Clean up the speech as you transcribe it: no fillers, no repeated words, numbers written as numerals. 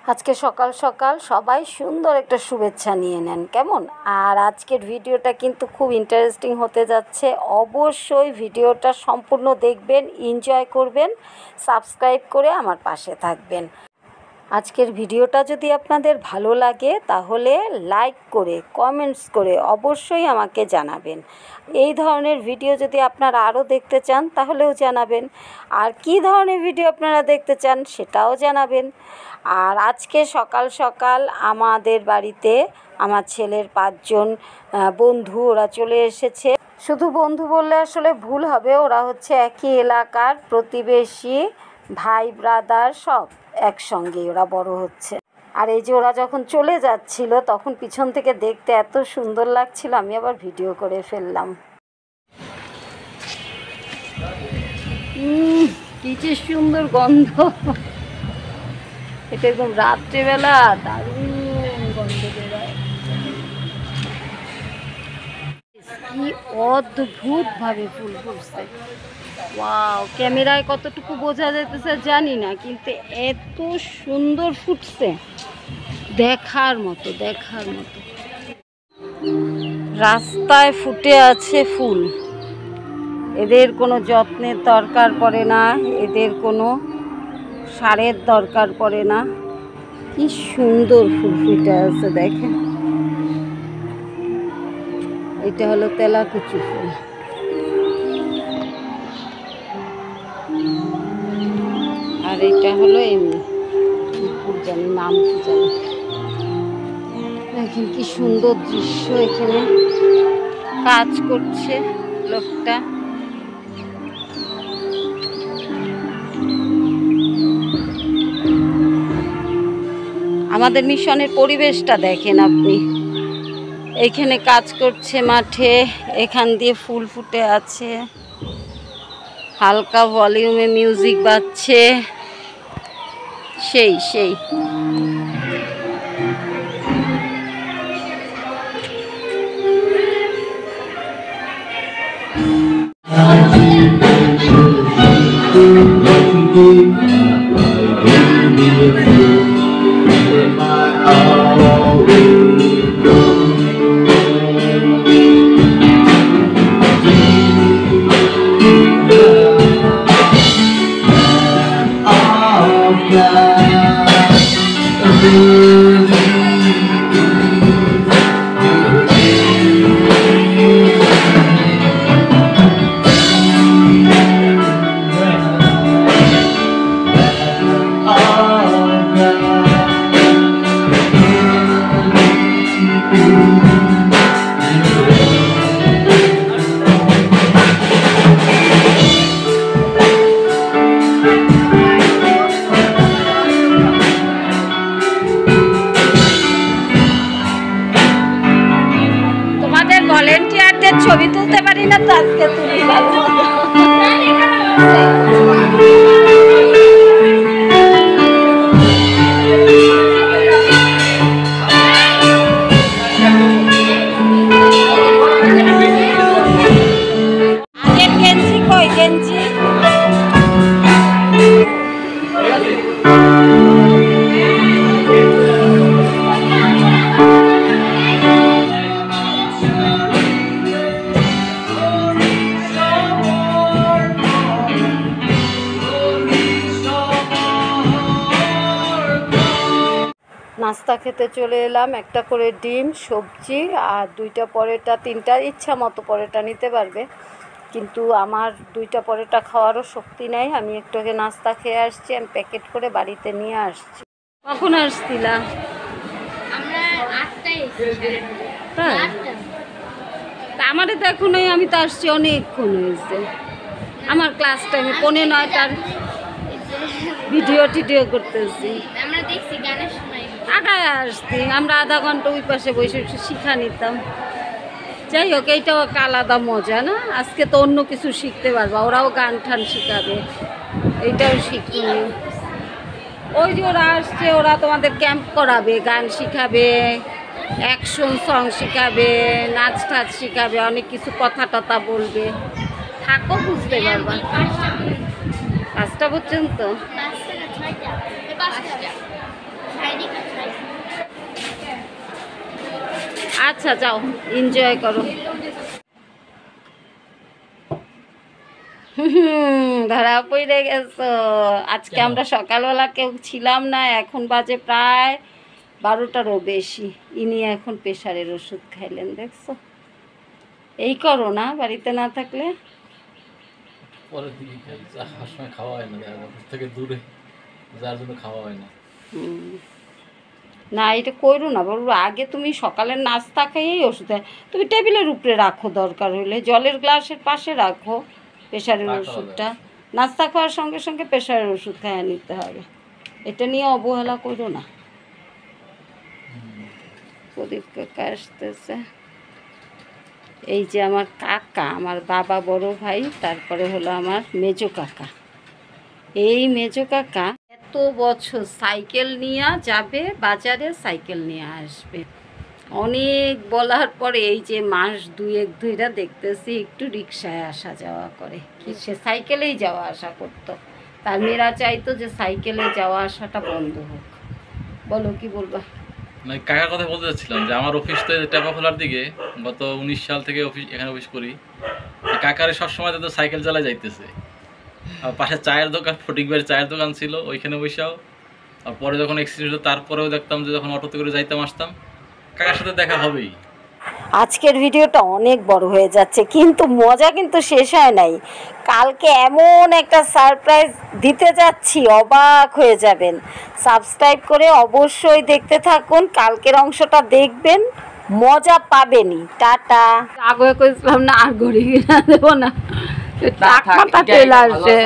আজকে সকাল সকাল সবাই সুন্দর একটা শুভেচ্ছা নিয়ে নেন কেমন। আর আজকের ভিডিওটা কিন্তু খুব ইন্টারেস্টিং হতে যাচ্ছে। অবশ্যই ভিডিওটা সম্পূর্ণ দেখবেন, এনজয় করবেন, সাবস্ক্রাইব করে আমার পাশে থাকবেন। আজকের ভিডিওটা যদি আপনাদের ভালো লাগে তাহলে লাইক করে কমেন্টস করে অবশ্যই আমাকে জানাবেন। এই ধরনের ভিডিও যদি আপনারা আরও দেখতে চান তাহলেও জানাবেন, আর কী ধরনের ভিডিও আপনারা দেখতে চান সেটাও জানাবেন। আর আজকে সকাল সকাল আমাদের বাড়িতে আমার ছেলের 5 জন বন্ধু ওরা চলে এসেছে। শুধু বন্ধু বললে আসলে ভুল হবে, ওরা হচ্ছে একই এলাকার প্রতিবেশী, ভাই ব্রাদার সব একসঙ্গেই ওরা বড় হচ্ছে। আর এই যে ওরা যখন চলে যাচ্ছিল তখন পিছন থেকে দেখতে এত সুন্দর লাগছিল, আমি আবার ভিডিও করে ফেললাম। কি যে সুন্দর গন্ধ, এটা একদম রাত্রেবেলা দারুণ গন্ধ বেরোয়। কি অদ্ভুতভাবে ফুল ফুটছে। ওয়াও, ক্যামেরায় কতটুকু বোঝা যাইতেছে জানি না, কিন্তু এত সুন্দর ফুটছে, দেখার মতো দেখার মতো। রাস্তায় ফুটে আছে ফুল, এদের কোনো যত্নের দরকার পড়ে না, এদের কোনো সারের দরকার পড়ে না। কি সুন্দর ফুল ফুটে আছে দেখেন। এটা হলো তেলাকুচি ফুল। আর এটা হলো এমনি ফুল, জানি নাম কি জানি। দেখেন কি সুন্দর দৃশ্য, এখানে কাজ করছে লোকটা। আমাদের মিশনের পরিবেশটা দেখেন আপনি, এখানে কাজ করছে মাঠে, এখান দিয়ে ফুল ফুটে আছে, হালকা ভলিউমে মিউজিক বাজছে, সেই সেই। ভলেন্টিয়ারদের ছবি তুলতে পারি না তো, আজকে তুলি ভালো মতো। আগের গেঞ্জি কই, গেঞ্জি নাস্তা খেতে চলে এলাম। একটা করে ডিম, সবজি আর 2টা পরোটা, 3টা ইচ্ছা মতো পরোটা নিতে পারবে, কিন্তু আমার 2টা পরোটা খাওয়ারও শক্তি নেই। আমি একটু আগে নাস্তা খেয়ে আসছি, আমি প্যাকেট করে বাড়িতে নিয়ে আসছি। কখন আসছিলা? তা আমারে তো এখন আমি তো আসছি অনেকক্ষণ হয়েছে। আমার ক্লাস টাইমে 9:15টার ভিডিও টিডিও করতেছি। আগায় আসছি আমরা, আধা ঘন্টা ওই পাশে বসে বসে শিখা নিতাম। যাই হোক, এইটাও একটা আলাদা মজা না? আজকে তো অন্য কিছু শিখতে পারবা, ওরাও গান ঠান শিখাবে, এইটাও শিখি। ওই যে ওরা আসছে, ওরা তোমাদের ক্যাম্প করাবে, গান শিখাবে, অ্যাকশন সং শিখাবে, নাচ টাচ শিখাবে, অনেক কিছু কথা টথা বলবে। থাকো, বুঝতে পারবা। 5টা পর্যন্ত। আচ্ছা যাও, এনজয় করো। ধরা পড়ে গেছো। আজকে আমরা সকালবেলা কেউ ছিলাম না, এখন বাজে প্রায় 12টারও বেশি। ইনি এখন প্রেশারের ওষুধ খাইলেন, দেখছো? এই করো না বাড়িতে না থাকলে। পরের দিকে খাই, সময় খাওয়া হয় না, থেকে দূরে যার জন্য খাওয়া হয় না। না এটা করো না, বলবো আগে তুমি সকালের নাস্তা খেয়েই ওষুধ, তুমি টেবিলের উপরে রাখো, দরকার হলে জলের গ্লাসের পাশে রাখো প্রেশারের ওষুধটা। নাস্তা খাওয়ার সঙ্গে সঙ্গে প্রেশারের ওষুধ খাইয়ে নিতে হবে। এটা নিয়ে অবহেলা করো না। প্রদীপ কাকা আসতেছে। এই যে আমার কাকা, আমার বাবা বড় ভাই, তারপরে হলো আমার মেজো কাকা। এই মেজো কাকা এত বছর সাইকেল নিয়ে যাবে বাজারে, সাইকেল নিয়ে আসবে। অনেক বলার পরে এই যে মাস দুয়েক ধইরা দেখতেছি একটু রিক্সায় আসা যাওয়া করে। কি সে সাইকেলেই যাওয়া আসা করতো, তার মেয়েরা চাইতো যে সাইকেলে যাওয়া আসাটা বন্ধ হোক। বলো কি বলবা? না, কাকার কথা বলতে চাচ্ছিলাম যে আমার অফিস তো টেপা খোলার দিকে, গত 19 সাল থেকে এখানে অফিস করি। কাকারে সবসময় তো সাইকেল চালায় যাইতেছে। আর পাশে চায়ের দোকান, ফটিক ভাইয়ের চায়ের দোকান ছিল, ওইখানে বসেও। আর পরে যখন অ্যাক্সিডেন্ট হলো তারপরেও দেখতাম যে যখন অটোতে করে যাইতাম আসতাম, কাকার সাথে দেখা হবেই। আজকের ভিডিওটা অনেক বড় হয়ে যাচ্ছে, কিন্তু মজা কিন্তু শেষ হয় নাই। কালকে এমন একটা সারপ্রাইজ দিতে যাচ্ছি, অবাক হয়ে যাবেন। সাবস্ক্রাইব করে অবশ্যই দেখতে থাকুন, কালকের অংশটা দেখবেন, মজা পাবেনই। টাটা। আগে কইছিলাম না আর ঘড়ি কিনা দেবো না, টাকা চলে আসে।